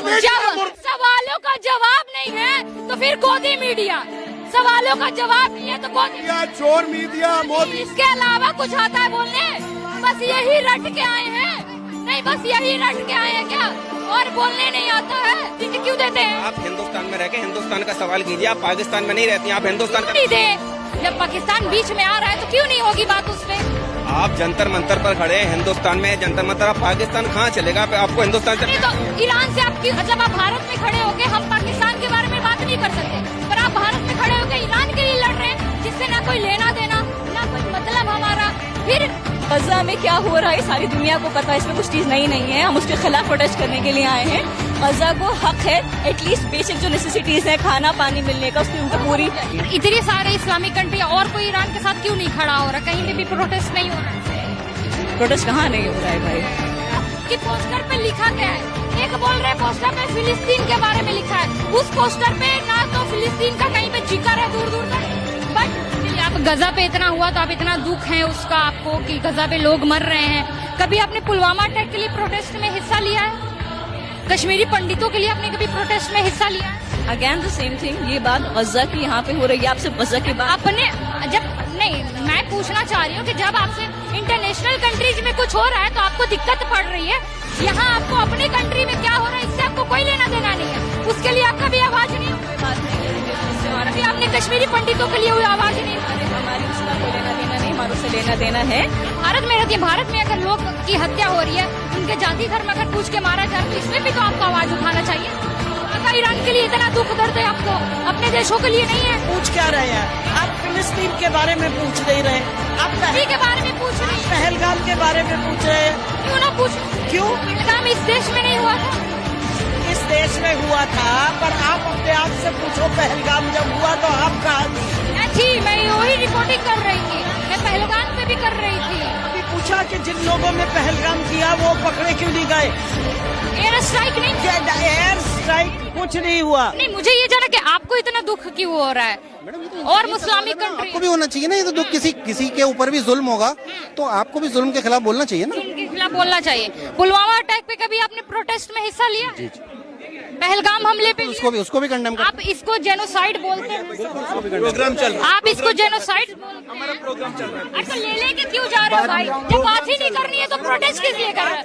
सवालों का जवाब नहीं है तो फिर गोदी मीडिया, सवालों का जवाब नहीं है तो गोदी चोर मीडिया मोदी। इसके अलावा कुछ आता है बोलने? बस यही रट के आए हैं? नहीं, बस यही रट के आए हैं क्या? और बोलने नहीं आता है? सीट क्यों देते हैं? आप हिंदुस्तान में रह के हिंदुस्तान का सवाल कीजिए, आप पाकिस्तान में नहीं रहती, आप हिंदुस्तान का नहीं दे। जब पाकिस्तान बीच में आ रहा है तो क्यों नहीं होगी बात उस पे? आप जंतर मंतर पर खड़े हैं, हिंदुस्तान में जंतर मंतर, आप पाकिस्तान कहाँ चलेगा? आपको हिंदुस्तान नहीं तो ईरान से आप जब आप भारत में खड़े होके हम पाकिस्तान के बारे में बात नहीं कर सकते, पर आप भारत में खड़े होके ईरान के लिए लड़ रहे हैं जिससे ना कोई लेना देना ना कोई मतलब हमारा। फिर गजा में क्या हो रहा है सारी दुनिया को पता है, इसमें कुछ चीज नहीं है। हम उसके खिलाफ प्रोटेस्ट करने के लिए आए हैं। गजा को हक है एटलीस्ट बेसिक जो नेसेसिटीज है, खाना पानी मिलने का, उसकी उनको पूरी। इतनी सारे इस्लामिक कंट्री और कोई ईरान के साथ क्यों नहीं खड़ा हो रहा? कहीं पे भी प्रोटेस्ट नहीं हो रहा है? प्रोटेस्ट कहाँ नहीं हो रहा है भाई? कि पोस्टर पे लिखा क्या है? एक बोल रहे पोस्टर पे फिलिस्तीन के बारे में लिखा है, उस पोस्टर पे ना तो फिलिस्तीन का कहीं पे जिक्र है दूर दूर तक। बट आप गजा पे इतना हुआ तो आप इतना दुख है उसका आपको कि गजा पे लोग मर रहे हैं। कभी आपने पुलवामा अटैक के लिए प्रोटेस्ट में हिस्सा लिया है? कश्मीरी पंडितों के लिए आपने कभी प्रोटेस्ट में हिस्सा लिया है? अगेन द सेम थिंग, ये बात गजा की यहाँ पे हो रही है। आप सिर्फ गजा की बात आपने जब नहीं, मैं पूछना चाह रही हूँ कि जब आपसे इंटरनेशनल कंट्रीज में कुछ हो रहा है तो आपको दिक्कत पड़ रही है, यहाँ आपको अपनी कंट्री में क्या हो रहा है इससे आपको कोई लेना देना नहीं है, उसके लिए आपका भी आवाज नहीं अभी आपने कश्मीरी पंडितों के लिए आवाज नहीं। हमारी उसका कोई लेना देना नहीं, हमारे उससे लेना देना है। भारत में रहती है, भारत में अगर लोग की हत्या हो रही है, उनके जाति धर्म अगर पूछ के मारा जाए तो इसमें भी तो आपको आवाज उठाना चाहिए। अगर ईरान के लिए इतना दुख दर्द है आपको, अपने देशों के लिए नहीं है? पूछ क्या रहे हैं आप? फिलिस्तीन के बारे में पूछ नहीं रहे आप, के बारे में पूछ रहे हैं, पहलगाम के बारे में पूछ रहे हैं। क्यों ना पूछ? क्यों? पहलगाम इस देश में नहीं हुआ था? इस देश में हुआ था, पर आप अपने आप से पूछो पहलगाम जब हुआ तो आप कहाँ थी? मैं वही रिपोर्टिंग कर रही थी, मैं पहलगाम पे भी कर रही थी। अभी पूछा कि जिन लोगों ने पहलगाम किया वो पकड़े क्यों नहीं गए? एयर स्ट्राइक नहीं, एयर स्ट्राइक कुछ नहीं हुआ। नहीं, मुझे ये जाना कि आपको इतना दुख क्यों हो रहा है? और मुस्लिम कंट्री आपको भी होना चाहिए ना, ये तो दुख किसी के ऊपर भी जुल्म होगा तो आपको भी जुल्म के खिलाफ बोलना चाहिए ना। इनके खिलाफ बोलना चाहिए। पुलवामा अटैक पे कभी आपने प्रोटेस्ट में हिस्सा लिया? पहलगाम हमले पे उसको भी कंडेम कर। आप इसको जेनोसाइड बोलते हैं? प्रोग्राम चल रहा है, आप इसको जेनोसाइड हमारा प्रोग्राम चल रहा है। अच्छा, ले लेके क्यों जा रहे हो भाई? जब बात ही नहीं करनी है तो प्रोटेस्ट किस लिए कर रहे हैं?